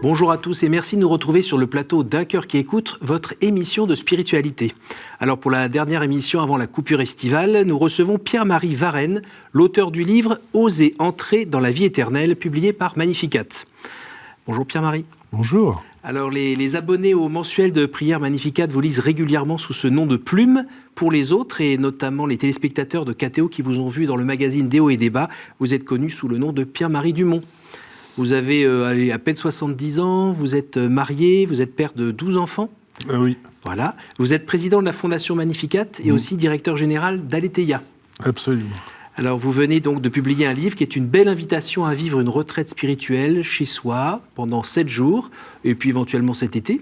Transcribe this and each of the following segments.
Bonjour à tous et merci de nous retrouver sur le plateau d'Un cœur qui écoute, votre émission de spiritualité. Alors pour la dernière émission avant la coupure estivale, nous recevons Pierre-Marie Varenne, l'auteur du livre « Oser entrer dans la vie éternelle » publié par Magnificat. Bonjour Pierre-Marie. Bonjour. Alors les abonnés au mensuel de Prière Magnificat vous lisent régulièrement sous ce nom de plume. Pour les autres, et notamment les téléspectateurs de KTO qui vous ont vu dans le magazine Déo et Débat, vous êtes connu sous le nom de Pierre-Marie Dumont. Vous avez à peine 70 ans, vous êtes marié, vous êtes père de 12 enfants. Oui. Voilà. Vous êtes président de la Fondation Magnificat et aussi directeur général d'Aletheia. Absolument. Alors vous venez donc de publier un livre qui est une belle invitation à vivre une retraite spirituelle chez soi pendant 7 jours et puis éventuellement cet été.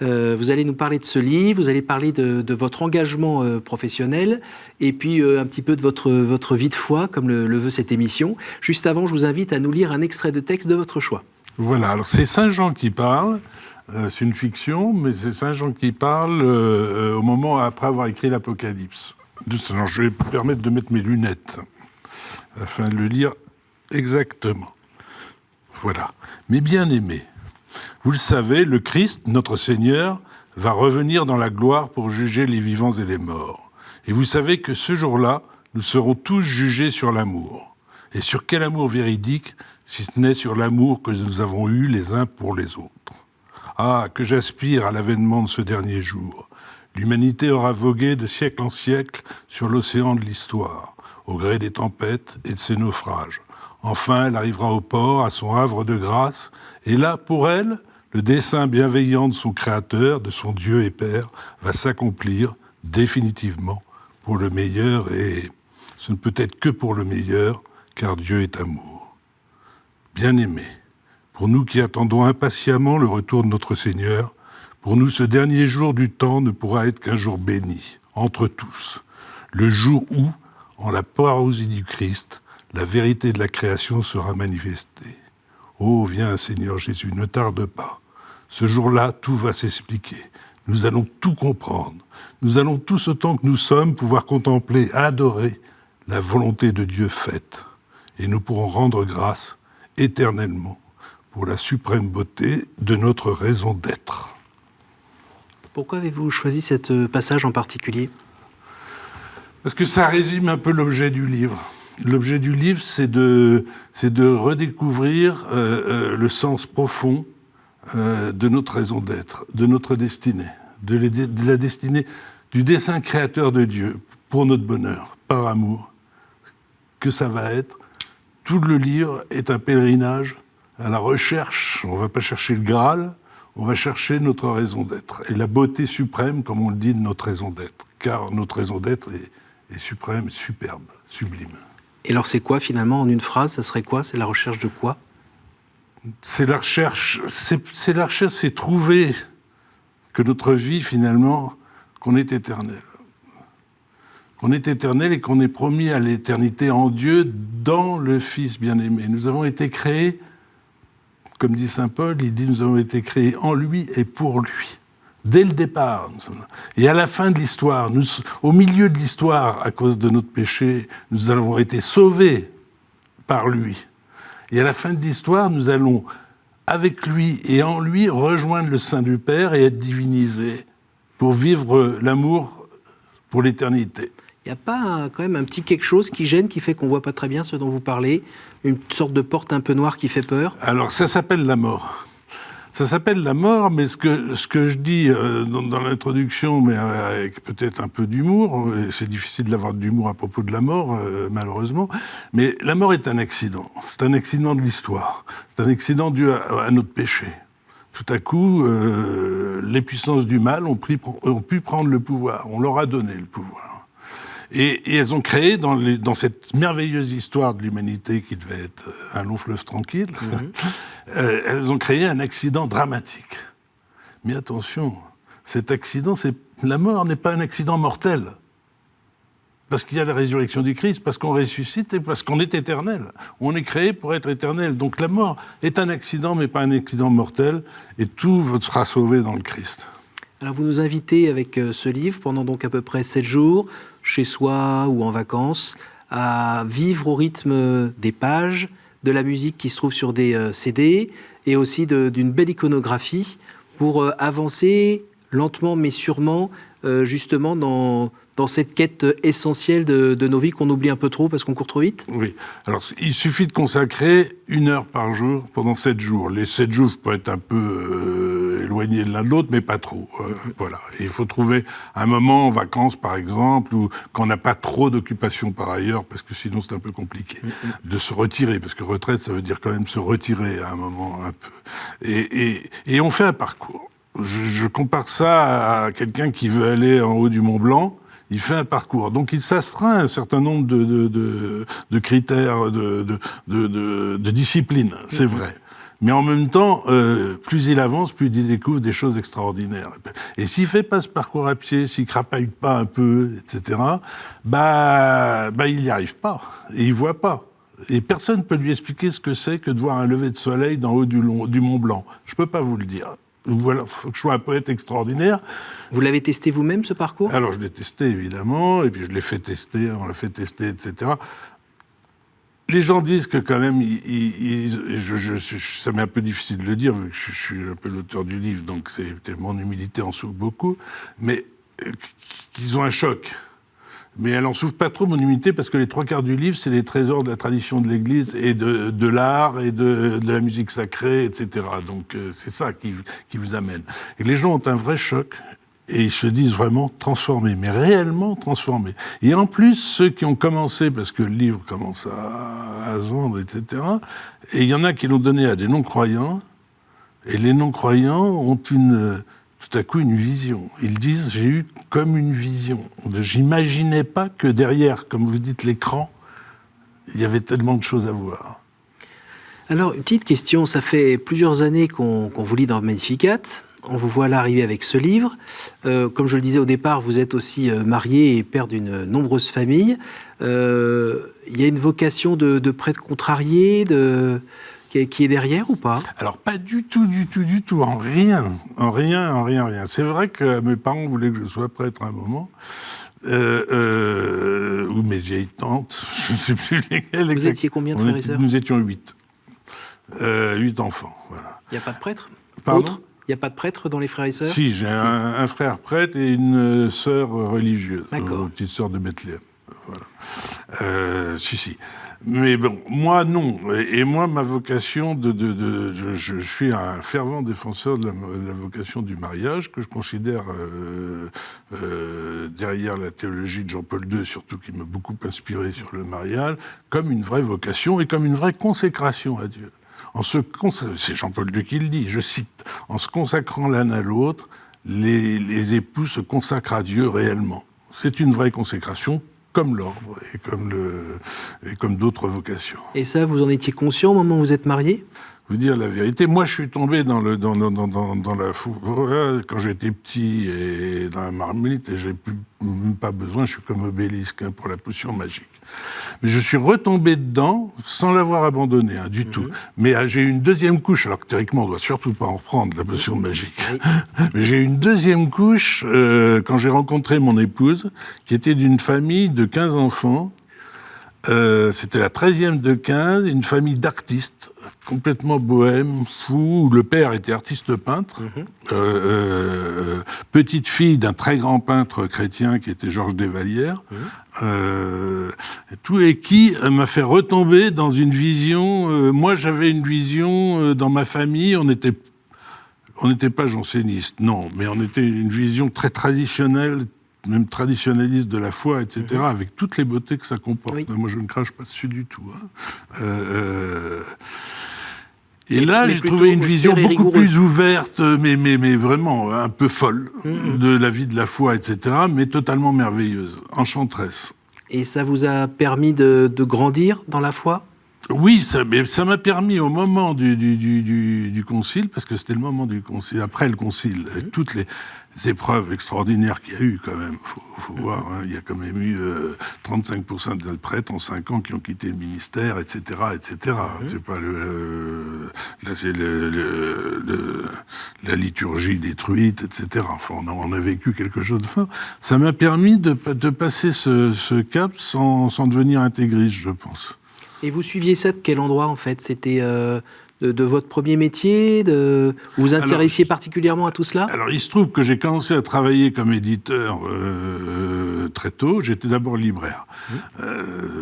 Vous allez nous parler de ce livre, vous allez parler de votre engagement professionnel et puis un petit peu de votre vie de foi comme le veut cette émission. Juste avant, je vous invite à nous lire un extrait de texte de votre choix. Voilà, alors c'est Saint Jean qui parle, c'est une fiction, mais c'est Saint Jean qui parle au moment après avoir écrit l'Apocalypse. Alors, je vais me permettre de mettre mes lunettes afin de le lire exactement. Voilà. Mes bien-aimés, vous le savez, le Christ, notre Seigneur, va revenir dans la gloire pour juger les vivants et les morts. Et vous savez que ce jour-là, nous serons tous jugés sur l'amour. Et sur quel amour véridique, si ce n'est sur l'amour que nous avons eu les uns pour les autres. Ah, que j'aspire à l'avènement de ce dernier jour. L'humanité aura vogué de siècle en siècle sur l'océan de l'histoire, au gré des tempêtes et de ses naufrages. Enfin, elle arrivera au port, à son havre de grâce, et là, pour elle, le dessein bienveillant de son Créateur, de son Dieu et Père, va s'accomplir définitivement pour le meilleur, et ce ne peut être que pour le meilleur, car Dieu est amour. Bien-aimés, pour nous qui attendons impatiemment le retour de notre Seigneur, pour nous, ce dernier jour du temps ne pourra être qu'un jour béni, entre tous. Le jour où, en la parousie du Christ, la vérité de la création sera manifestée. Oh, viens, Seigneur Jésus, ne tarde pas. Ce jour-là, tout va s'expliquer. Nous allons tout comprendre. Nous allons tous, autant que nous sommes, pouvoir contempler, adorer la volonté de Dieu faite. Et nous pourrons rendre grâce éternellement pour la suprême beauté de notre raison d'être. Pourquoi avez-vous choisi ce passage en particulier ? Parce que ça résume un peu l'objet du livre. L'objet du livre, c'est de redécouvrir le sens profond de notre raison d'être, de notre destinée, de la destinée, du dessein créateur de Dieu pour notre bonheur, par amour. Que ça va être. Tout le livre est un pèlerinage à la recherche. On ne va pas chercher le Graal, on va chercher notre raison d'être et la beauté suprême, comme on le dit, de notre raison d'être. Car notre raison d'être est suprême, superbe, sublime. Et alors c'est quoi finalement, en une phrase, ça serait quoi ? C'est la recherche de quoi ? C'est la recherche, c'est trouver que notre vie finalement, qu'on est éternel. Qu'on est éternel et qu'on est promis à l'éternité en Dieu dans le Fils bien-aimé. Nous avons été créés, comme dit saint Paul, il dit nous avons été créés en lui et pour lui. Dès le départ. Et à la fin de l'histoire, au milieu de l'histoire, à cause de notre péché, nous avons été sauvés par lui. Et à la fin de l'histoire, nous allons, avec lui et en lui, rejoindre le sein du Père et être divinisés pour vivre l'amour pour l'éternité. Il n'y a pas quand même un petit quelque chose qui gêne, qui fait qu'on ne voit pas très bien ce dont vous parlez ? Une sorte de porte un peu noire qui fait peur ? Alors, ça s'appelle la mort. Ça s'appelle la mort, mais ce que je dis dans l'introduction, mais avec peut-être un peu d'humour, et c'est difficile d'avoir d'humour à propos de la mort, malheureusement, mais la mort est un accident. C'est un accident de l'histoire. C'est un accident dû à notre péché. Tout à coup, les puissances du mal ont pu prendre le pouvoir. On leur a donné le pouvoir. Et elles ont créé, dans cette merveilleuse histoire de l'humanité qui devait être un long fleuve tranquille, elles ont créé un accident dramatique. Mais attention, cet accident, la mort n'est pas un accident mortel. Parce qu'il y a la résurrection du Christ, parce qu'on ressuscite et parce qu'on est éternel. On est créé pour être éternel. Donc la mort est un accident, mais pas un accident mortel, et tout sera sauvé dans le Christ. Alors vous nous invitez avec ce livre, pendant donc à peu près 7 jours, chez soi ou en vacances, à vivre au rythme des pages, de la musique qui se trouve sur des CD et aussi d'une belle iconographie pour avancer lentement mais sûrement justement dans cette quête essentielle de nos vies qu'on oublie un peu trop parce qu'on court trop vite. Oui. Alors, il suffit de consacrer 1 heure par jour pendant 7 jours. Les 7 jours peuvent être un peu éloignés de l'un de l'autre, mais pas trop. Voilà. Et il faut trouver un moment en vacances, par exemple, ou quand on n'a pas trop d'occupation par ailleurs, parce que sinon c'est un peu compliqué, de se retirer, parce que retraite, ça veut dire quand même se retirer à un moment un peu. Et on fait un parcours. Je compare ça à quelqu'un qui veut aller en haut du Mont Blanc. Il fait un parcours. Donc, il s'astreint à un certain nombre de critères, de disciplines, c'est vrai. Mais en même temps, plus il avance, plus il découvre des choses extraordinaires. Et s'il fait pas ce parcours à pied, s'il crapaille pas un peu, etc., il n'y arrive pas. Et il voit pas. Et personne ne peut lui expliquer ce que c'est que de voir un lever de soleil d'en haut du Mont Blanc. Je peux pas vous le dire. Voilà, faut que je sois un poète extraordinaire. Vous l'avez testé vous-même, ce parcours ? Alors, je l'ai testé, évidemment, et puis je l'ai fait tester, on l'a fait tester, etc. Les gens disent que quand même, ça m'est un peu difficile de le dire, vu que je suis un peu l'auteur du livre, donc mon humilité en souffre beaucoup, mais qu'ils ont un choc. Mais elle en souffre pas trop, mon humilité, parce que les 3/4 du livre, c'est les trésors de la tradition de l'Église et de l'art et de la musique sacrée, etc. Donc c'est ça qui vous amène. Et les gens ont un vrai choc et ils se disent vraiment transformés, mais réellement transformés. Et en plus, ceux qui ont commencé, parce que le livre commence à se vendre, etc., et il y en a qui l'ont donné à des non-croyants, et les non-croyants ont tout à coup une vision. Ils disent, j'ai eu comme une vision. J'imaginais pas que derrière, comme vous dites, l'écran, il y avait tellement de choses à voir. Alors, une petite question, ça fait plusieurs années qu'on vous lit dans Magnificat. On vous voit là arriver avec ce livre. Comme je le disais au départ, vous êtes aussi marié et père d'une nombreuse famille. Il y a une vocation de prêtre contrarié, qui est derrière ou pas ? Alors, pas du tout, en rien. C'est vrai que mes parents voulaient que je sois prêtre à un moment, ou mes vieilles tantes, je ne sais plus lesquelles. Vous étiez combien de frères et sœurs ? Nous étions 8. 8 enfants, voilà. Il n'y a pas de prêtre ? Pardon ? Il n'y a pas de prêtre dans les frères et sœurs ? Si, j'ai un frère prêtre et une sœur religieuse, une petite sœur de Bethléem. Voilà. Si. Mais bon, moi, non. Et moi, ma vocation je suis un fervent défenseur de la vocation du mariage, que je considère, derrière la théologie de Jean-Paul II, surtout qui m'a beaucoup inspiré sur le mariage, comme une vraie vocation et comme une vraie consécration à Dieu. C'est Jean-Paul II qui le dit, je cite, « En se consacrant l'un à l'autre, les époux se consacrent à Dieu réellement. » C'est une vraie consécration, comme l'ordre et comme d'autres vocations. Et ça, vous en étiez conscient au moment où vous êtes marié ? Vous dire la vérité, moi je suis tombé dans la fourre quand j'étais petit et dans la marmite et j'ai même pas besoin, je suis comme Obélisque pour la potion magique. Mais je suis retombé dedans sans l'avoir abandonné du tout. Mais j'ai eu une deuxième couche, alors que théoriquement on doit surtout pas en reprendre la potion magique. Mais j'ai eu une deuxième couche quand j'ai rencontré mon épouse, qui était d'une famille de 15 enfants. C'était la 13e de 15, une famille d'artistes, complètement bohème, fou, où le père était artiste peintre, petite fille d'un très grand peintre chrétien qui était Georges Desvallières, tout et qui m'a fait retomber dans une vision. Moi, j'avais une vision dans ma famille, on n'était pas jansénistes, non, mais on était une vision très traditionnelle, même traditionnaliste de la foi, etc., avec toutes les beautés que ça comporte. Oui. Moi, je ne crache pas dessus du tout. Et là, j'ai trouvé une vision beaucoup plus ouverte, mais vraiment un peu folle, de la vie de la foi, etc., mais totalement merveilleuse, enchanteresse. Et ça vous a permis de grandir dans la foi ? Oui, ça m'a permis au moment du concile, parce que c'était le moment du concile, après le concile, toutes les épreuves extraordinaires qu'il y a eu quand même, faut voir, il y a quand même eu 35% de prêtres en 5 ans qui ont quitté le ministère, etc., etc. C'est pas là c'est la liturgie détruite, etc. Enfin, on a vécu quelque chose de fort. Ça m'a permis de passer ce cap sans devenir intégriste, je pense. Et vous suiviez ça de quel endroit, en fait? C'était de votre premier métier? Vous vous intéressiez particulièrement à tout cela? Alors, il se trouve que j'ai commencé à travailler comme éditeur très tôt. J'étais d'abord libraire.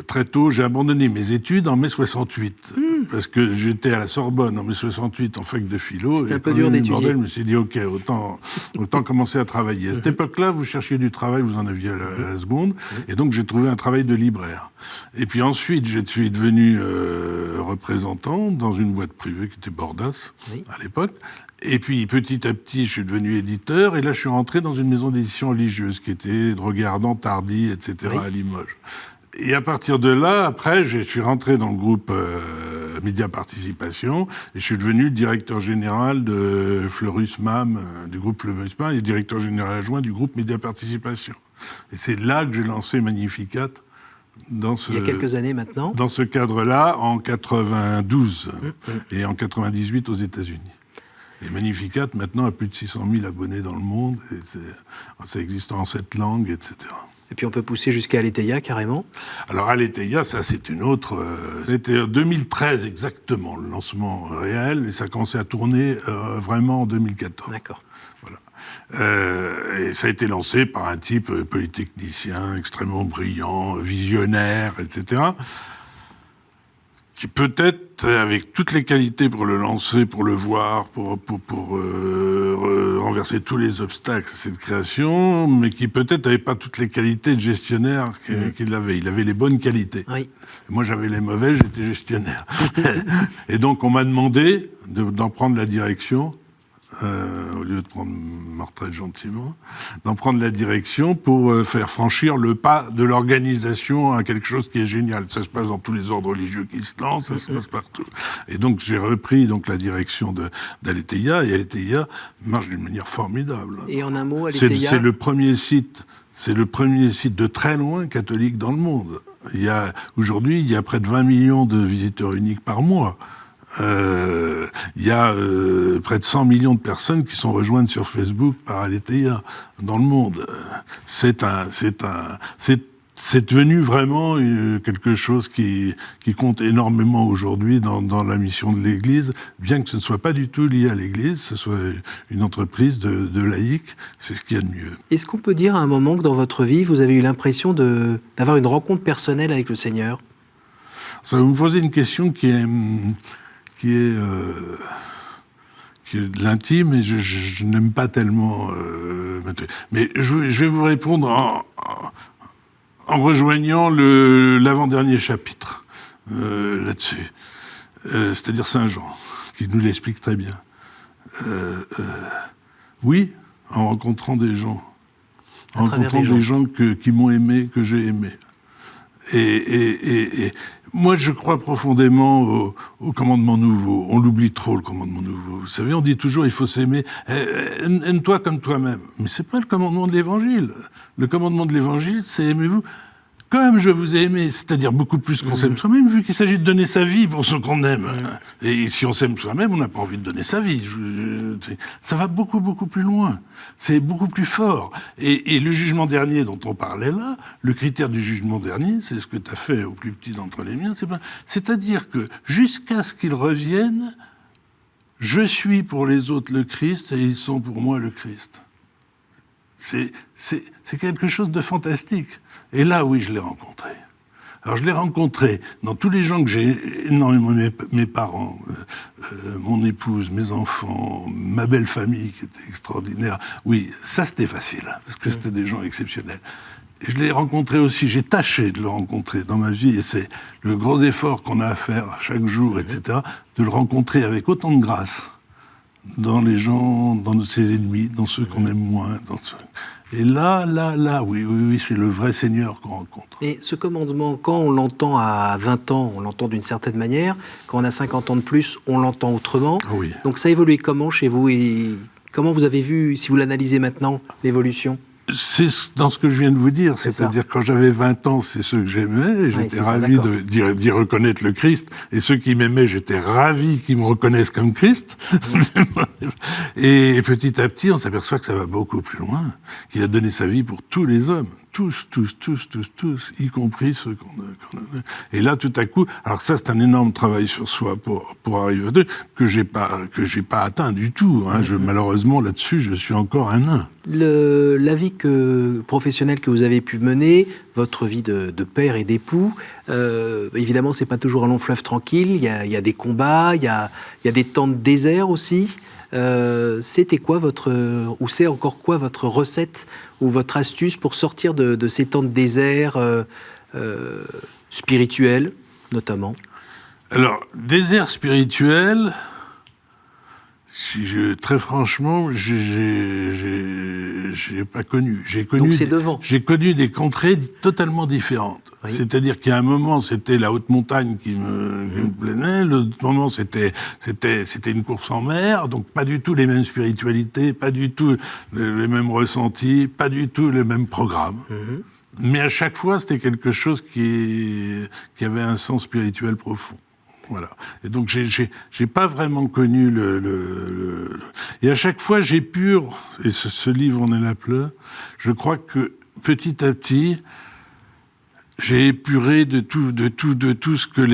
Très tôt, j'ai abandonné mes études en mai 68. Parce que j'étais à la Sorbonne en mai 68 en fac de philo. C'était un peu dur d'étudier. Je me suis dit, OK, autant commencer à travailler. À cette époque-là, vous cherchiez du travail, vous en aviez à la seconde. Et donc, j'ai trouvé un travail de libraire. Et puis ensuite, je suis devenu représentant dans une boîte privée qui était Bordas à l'époque. Et puis petit à petit, je suis devenu éditeur. Et là, je suis rentré dans une maison d'édition religieuse qui était Drogué Ardent, Tardy, etc. à Limoges. Et à partir de là, après, je suis rentré dans le groupe Média Participation et je suis devenu directeur général de Fleurus MAM, du groupe Fleurus MAM, et directeur général adjoint du groupe Média Participation. Et c'est là que j'ai lancé Magnificat. Il y a quelques années maintenant. Dans ce cadre-là, en 92 et en 98 aux États-Unis. Et Magnificat, maintenant, a plus de 600 000 abonnés dans le monde. Et ça existe en 7 langues, etc. Et puis on peut pousser jusqu'à Aletheia, carrément. Alors Aletheia, ça c'est une autre... C'était en 2013 exactement, le lancement réel. Et ça a commencé à tourner vraiment en 2014. D'accord. Voilà. Et ça a été lancé par un type polytechnicien extrêmement brillant, visionnaire, etc., qui peut-être, avec toutes les qualités pour le lancer, pour le voir, pour renverser tous les obstacles à cette création, mais qui peut-être n'avait pas toutes les qualités de gestionnaire qu'il avait. Il avait les bonnes qualités. Oui. Moi, j'avais les mauvaises, j'étais gestionnaire. Et donc, on m'a demandé d'en prendre la direction, au lieu de prendre ma retraite gentiment, d'en prendre la direction pour faire franchir le pas de l'organisation à quelque chose qui est génial. Ça se passe dans tous les ordres religieux qui se lancent, ça se passe partout. Et donc j'ai repris la direction d'Aletheia, et Aletheia marche d'une manière formidable. Et en un mot, Aletheia... C'est le premier site de très loin catholique dans le monde. Aujourd'hui, il y a près de 20 millions de visiteurs uniques par mois. Il y a près de 100 millions de personnes qui sont rejointes sur Facebook par Aletheia dans le monde. C'est devenu vraiment quelque chose qui compte énormément aujourd'hui dans la mission de l'Église, bien que ce ne soit pas du tout lié à l'Église, ce soit une entreprise de laïcs, c'est ce qu'il y a de mieux. Est-ce qu'on peut dire à un moment que dans votre vie, vous avez eu l'impression d'avoir une rencontre personnelle avec le Seigneur? Ça vous me posez une question qui est de l'intime, et je n'aime pas tellement... mais je vais vous répondre en rejoignant l'avant-dernier chapitre là-dessus. C'est-à-dire Saint Jean, qui nous l'explique très bien. Oui, en rencontrant des gens. En rencontrant des gens qui m'ont aimé, que j'ai aimé. Et moi, je crois profondément au commandement nouveau. On l'oublie trop, le commandement nouveau. Vous savez, on dit toujours, il faut s'aimer. Aime-toi comme toi-même. Mais c'est pas le commandement de l'Évangile. Le commandement de l'Évangile, c'est aimez-vous comme je vous ai aimé, c'est-à-dire beaucoup plus qu'on s'aime soi-même, vu qu'il s'agit de donner sa vie pour ceux qu'on aime. Et si on s'aime soi-même, on n'a pas envie de donner sa vie. Ça va beaucoup, beaucoup plus loin. C'est beaucoup plus fort. Et le jugement dernier dont on parlait là, le critère du jugement dernier, c'est ce que tu as fait au plus petit d'entre les miens, c'est-à-dire que jusqu'à ce qu'ils reviennent, je suis pour les autres le Christ et ils sont pour moi le Christ. C'est quelque chose de fantastique. Et là, oui, je l'ai rencontré. Alors, je l'ai rencontré dans tous les gens que j'ai énormément aimés, mes parents, mon épouse, mes enfants, ma belle famille qui était extraordinaire. Oui, ça, c'était facile, parce que c'était des gens exceptionnels. Et je l'ai rencontré aussi, j'ai tâché de le rencontrer dans ma vie, et c'est le gros effort qu'on a à faire chaque jour, etc., de le rencontrer avec autant de grâce dans les gens, dans ses ennemis, dans ceux qu'on aime moins, dans ceux... Et là, oui, c'est le vrai Seigneur qu'on rencontre. Et ce commandement, quand on l'entend à 20 ans, on l'entend d'une certaine manière. Quand on a 50 ans de plus, on l'entend autrement. Oui. Donc ça a évolué comment chez vous et comment vous avez vu, si vous l'analysez maintenant, l'évolution? C'est dans ce que je viens de vous dire, c'est-à-dire quand j'avais 20 ans, c'est ceux que j'aimais, et j'étais ravi d'y reconnaître le Christ, et ceux qui m'aimaient, j'étais ravi qu'ils me reconnaissent comme Christ. Et petit à petit, on s'aperçoit que ça va beaucoup plus loin, qu'il a donné sa vie pour tous les hommes, tous, y compris ceux qu'on a. Et là, tout à coup, alors ça, c'est un énorme travail sur soi pour arriver à deux, que j'ai pas atteint du tout. Hein. Malheureusement, là-dessus, je suis encore un nain. La vie professionnelle que vous avez pu mener, votre vie de père et d'époux, évidemment, c'est pas toujours un long fleuve tranquille. Il y a des combats, il y a des temps de désert aussi. C'était quoi ou c'est encore quoi votre recette ou votre astuce pour sortir de ces temps de désert spirituels, notamment? Alors, désert spirituel, très franchement, j'ai pas connu. Donc c'est devant. J'ai connu des contrées totalement différentes. Oui. C'est-à-dire qu'à un moment, c'était la haute montagne qui me plaisait. L'autre moment, c'était une course en mer. Donc pas du tout les mêmes spiritualités, pas du tout les mêmes ressentis, pas du tout les mêmes programmes. Mais à chaque fois, c'était quelque chose qui avait un sens spirituel profond. Voilà. Et donc j'ai pas vraiment connu et à chaque fois j'ai pu, et ce livre en est la preuve, je crois que petit à petit j'ai épuré de tout ce que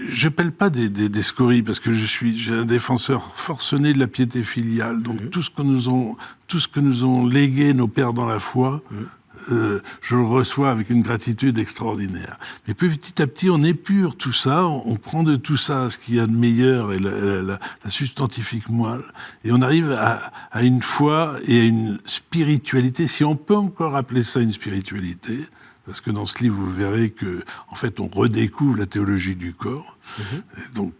j'appelle pas des scories, parce que j'ai un défenseur forcené de la piété filiale. Donc tout ce que nous ont légué nos pères dans la foi, je le reçois avec une gratitude extraordinaire. Mais petit à petit, on épure tout ça, on prend de tout ça ce qu'il y a de meilleur et la substantifique moelle, et on arrive à une foi et à une spiritualité, si on peut encore appeler ça une spiritualité, parce que dans ce livre, vous verrez que, en fait, on redécouvre la théologie du corps, donc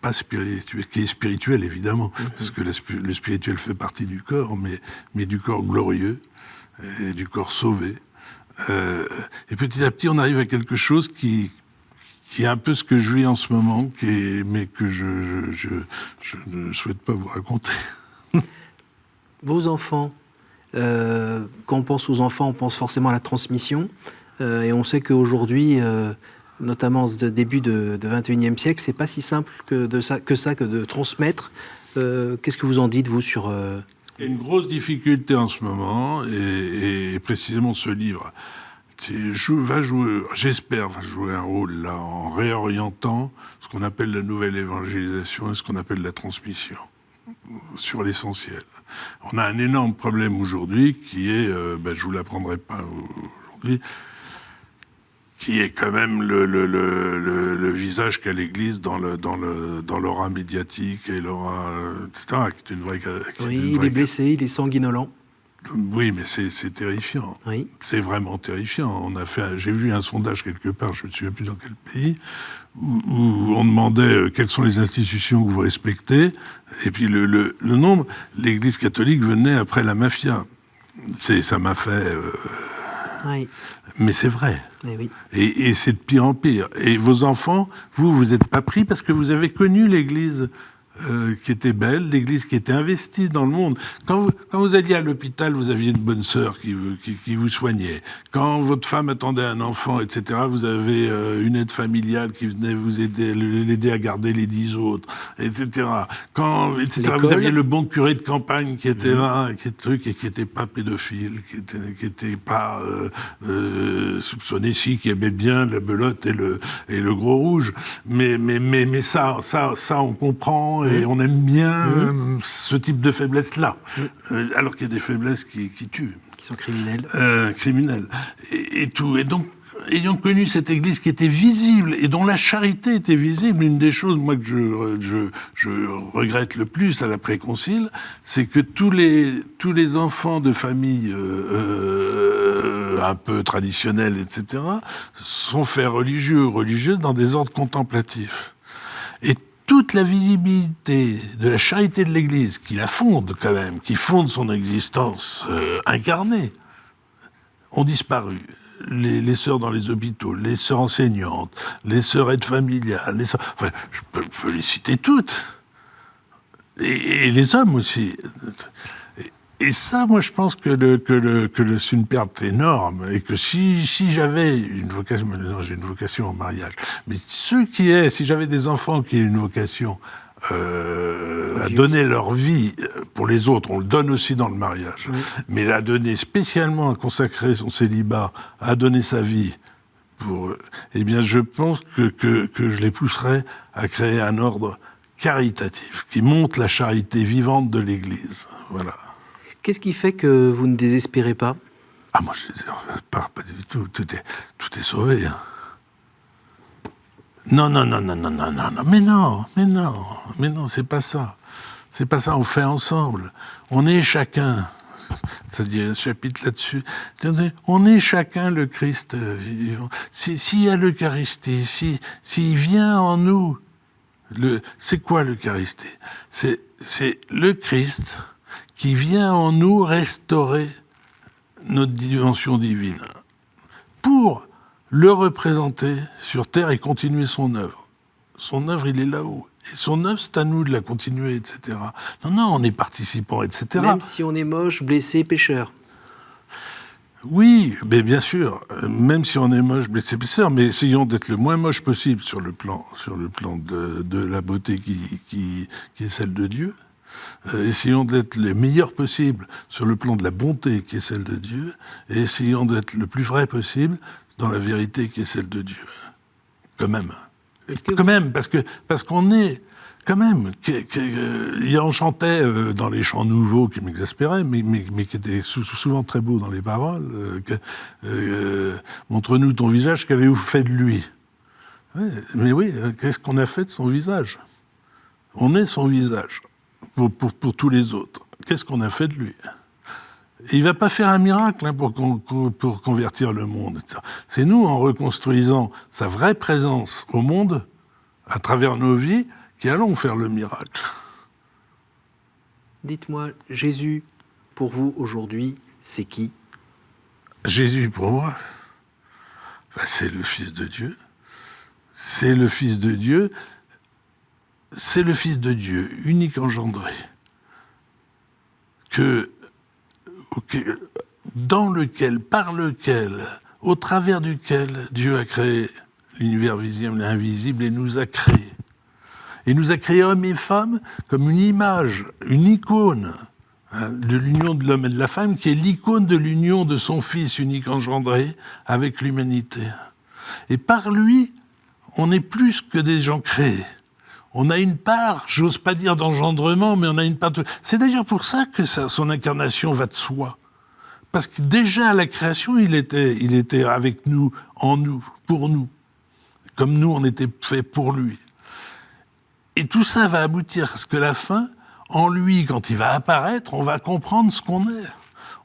pas spirituel, qui est spirituel évidemment, parce que le spirituel fait partie du corps, mais du corps glorieux et du corps sauvé. Et petit à petit, on arrive à quelque chose qui est un peu ce que je vis en ce moment, mais que je ne souhaite pas vous raconter. Vos enfants, quand on pense aux enfants, on pense forcément à la transmission. Et on sait qu'aujourd'hui, notamment en ce début de 21e siècle, c'est pas si simple que de transmettre. Qu'est-ce que vous en dites, vous, sur... Il y a une grosse difficulté en ce moment, et précisément ce livre j'espère, va jouer un rôle là, en réorientant ce qu'on appelle la nouvelle évangélisation et ce qu'on appelle la transmission, sur l'essentiel. On a un énorme problème aujourd'hui qui est, je vous l'apprendrai pas aujourd'hui, qui est quand même le visage qu'a l'Église dans l'aura médiatique et l'aura, etc., qui est une vraie... il est blessé, il est sanguinolent. Oui, mais c'est terrifiant. Oui. C'est vraiment terrifiant. J'ai vu un sondage quelque part, je ne me souviens plus dans quel pays, où on demandait quelles sont les institutions que vous respectez, et puis le nombre, l'Église catholique venait après la mafia. Ça m'a fait... Oui. Mais c'est vrai. Oui. Et c'est de pire en pire. Et vos enfants, vous n'êtes pas pris parce que vous avez connu l'Église qui était belle, l'Église qui était investie dans le monde. Quand vous alliez à l'hôpital, vous aviez une bonne sœur qui vous soignait. Quand votre femme attendait un enfant, etc., vous avez une aide familiale qui venait vous aider, l'aider à garder les 10 autres, etc. Vous aviez le bon curé de campagne qui était là, qui n'était pas pédophile, qui était pas soupçonné, qui aimait bien la belote et le gros rouge. Mais ça on comprend. Et on aime bien ce type de faiblesse-là, alors qu'il y a des faiblesses qui tuent. Qui sont criminelles. Criminelles. Et tout. Et donc, ayant connu cette Église qui était visible et dont la charité était visible, une des choses, moi, que je regrette le plus à l'après-concile, c'est que tous les enfants de familles un peu traditionnelles, etc., sont faits religieux ou religieuses dans des ordres contemplatifs. Et toute la visibilité de la charité de l'Église, qui la fonde quand même, qui fonde son existence incarnée, ont disparu. Les sœurs dans les hôpitaux, les sœurs enseignantes, les sœurs aides familiales, je peux les citer toutes. Et les hommes aussi. Et ça, moi, je pense que c'est une perte énorme, et que si j'avais une vocation, non, j'ai une vocation au mariage, mais si j'avais des enfants qui aient une vocation à donner leur vie pour les autres. On le donne aussi dans le mariage. Oui. Mais à donner spécialement, à consacrer son célibat, à donner sa vie pour... Eh bien, je pense que je les pousserais à créer un ordre caritatif qui montre la charité vivante de l'Église. Voilà. Qu'est-ce qui fait que vous ne désespérez pas ? Ah, moi, je désespère pas du tout. Tout est sauvé. Hein. Non, mais non, c'est pas ça. C'est pas ça, on fait ensemble. On est chacun, c'est-à-dire un chapitre là-dessus, on est chacun le Christ vivant. S'il y a l'Eucharistie, s'il vient en nous, c'est quoi l'Eucharistie ? C'est le Christ qui vient en nous restaurer notre dimension divine pour le représenter sur Terre et continuer son œuvre. Son œuvre, il est là-haut. Et son œuvre, c'est à nous de la continuer, etc. Non, on est participants, etc. Même si on est moche, blessé, pécheur. Oui, mais bien sûr. Même si on est moche, blessé, pécheur, mais essayons d'être le moins moche possible sur le plan de la beauté qui est celle de Dieu. Essayons d'être les meilleurs possibles sur le plan de la bonté qui est celle de Dieu. Et essayons d'être le plus vrai possible dans la vérité qui est celle de Dieu. Quand même. Quand même, parce qu'on est... Quand même, on chantait dans les chants nouveaux qui m'exaspéraient, mais qui étaient souvent très beaux dans les paroles. Montre-nous ton visage, qu'avez-vous fait de lui ? Ouais, mais oui, qu'est-ce qu'on a fait de son visage ? On est son visage pour tous les autres. Qu'est-ce qu'on a fait de lui ? Et il ne va pas faire un miracle pour convertir le monde. C'est nous, en reconstruisant sa vraie présence au monde, à travers nos vies, qui allons faire le miracle. Dites-moi, Jésus, pour vous, aujourd'hui, c'est qui ? Jésus, pour moi, c'est le Fils de Dieu. C'est le Fils de Dieu. C'est le Fils de Dieu, unique engendré, dans lequel, par lequel, au travers duquel Dieu a créé l'univers visible et invisible et nous a créés. Et nous a créés hommes et femmes comme une image, une icône de l'union de l'homme et de la femme, qui est l'icône de l'union de son Fils unique engendré avec l'humanité. Et par lui, on est plus que des gens créés. On a une part, j'ose pas dire d'engendrement, mais on a une part de... C'est d'ailleurs pour ça que son incarnation va de soi. Parce que déjà à la création, il était avec nous, en nous, pour nous. Comme nous, on était fait pour lui. Et tout ça va aboutir à ce que la fin, en lui, quand il va apparaître, on va comprendre ce qu'on est.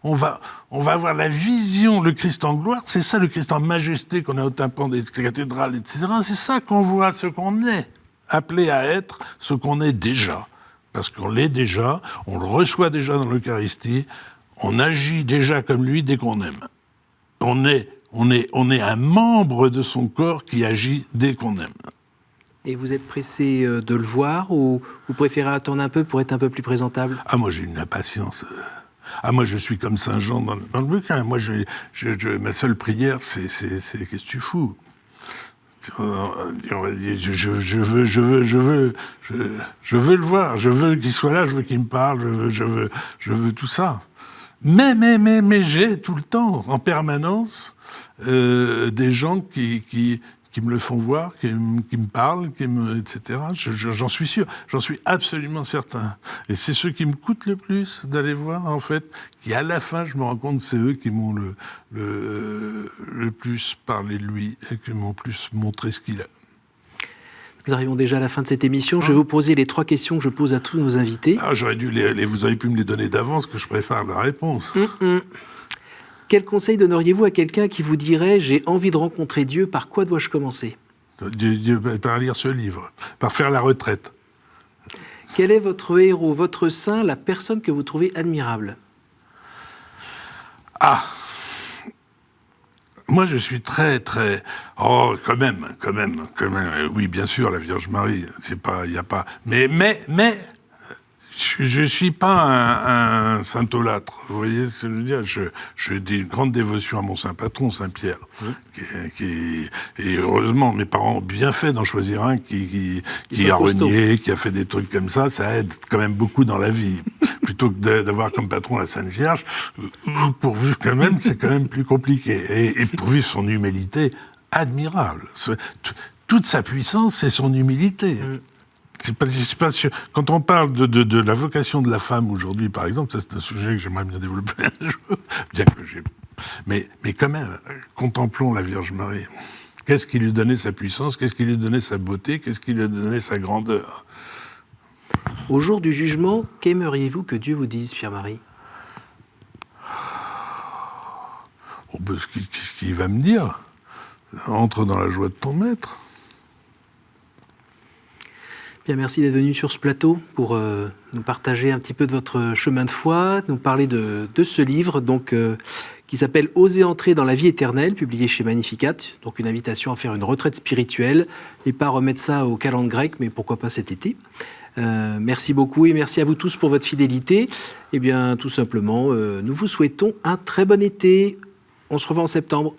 On va avoir la vision, le Christ en gloire, c'est ça le Christ en majesté qu'on a au tympan des cathédrales, etc. C'est ça qu'on voit, ce qu'on est, appelé à être ce qu'on est déjà. Parce qu'on l'est déjà, on le reçoit déjà dans l'Eucharistie, on agit déjà comme lui dès qu'on aime. On est un membre de son corps qui agit dès qu'on aime. Et vous êtes pressé de le voir ou vous préférez attendre un peu pour être un peu plus présentable ? Ah, moi j'ai une impatience. Ah, moi je suis comme Saint Jean dans le bouquin. Moi, ma seule prière, c'est qu'est-ce que tu fous ? Je veux le voir, je veux qu'il soit là, je veux qu'il me parle, je veux tout ça. Mais j'ai tout le temps, en permanence, des gens qui me le font voir, qui me parlent, etc. J'en suis sûr, j'en suis absolument certain. Et c'est ceux qui me coûtent le plus d'aller voir, en fait, qui à la fin, je me rends compte, c'est eux qui m'ont le plus parlé de lui et qui m'ont plus montré ce qu'il a. Nous arrivons déjà à la fin de cette émission. Je vais vous poser les 3 questions que je pose à tous nos invités. Ah, j'aurais dû vous auriez pu me les donner d'avance, que je prépare la réponse. Quel conseil donneriez-vous à quelqu'un qui vous dirait « J'ai envie de rencontrer Dieu, par quoi dois-je commencer ?» Par lire ce livre, par faire la retraite. Quel est votre héros, votre saint, la personne que vous trouvez admirable ? Ah, moi je suis très... Oh, quand même. Oui, bien sûr, la Vierge Marie, c'est pas... Il n'y a pas... Mais... Je ne suis pas un saintolâtre, vous voyez ce que je veux dire. Je dis une grande dévotion à mon saint patron, Saint-Pierre. Et heureusement, mes parents ont bien fait d'en choisir un qui a renié, qui a fait des trucs comme ça aide quand même beaucoup dans la vie. Plutôt que d'avoir comme patron la Sainte Vierge, pourvu quand même, c'est quand même plus compliqué. Et pourvu son humilité admirable. Toute sa puissance, c'est son humilité. C'est pas sûr. Quand on parle de la vocation de la femme aujourd'hui, par exemple, ça c'est un sujet que j'aimerais bien développer un jour, bien que j'ai... Mais quand même, contemplons la Vierge Marie. Qu'est-ce qui lui donnait sa puissance? Qu'est-ce qui lui donnait sa beauté? Qu'est-ce qui lui donnait sa grandeur? Au jour du jugement, qu'aimeriez-vous que Dieu vous dise, Pierre-Marie? Ce qu'il va me dire. Entre dans la joie de ton maître. Bien, merci d'être venu sur ce plateau pour nous partager un petit peu de votre chemin de foi, nous parler de ce livre donc, qui s'appelle « Oser entrer dans la vie éternelle », publié chez Magnificat. Donc une invitation à faire une retraite spirituelle et pas remettre ça au calendrier grec, mais pourquoi pas cet été. Merci beaucoup et merci à vous tous pour votre fidélité. Eh bien, tout simplement, nous vous souhaitons un très bon été. On se revoit en septembre.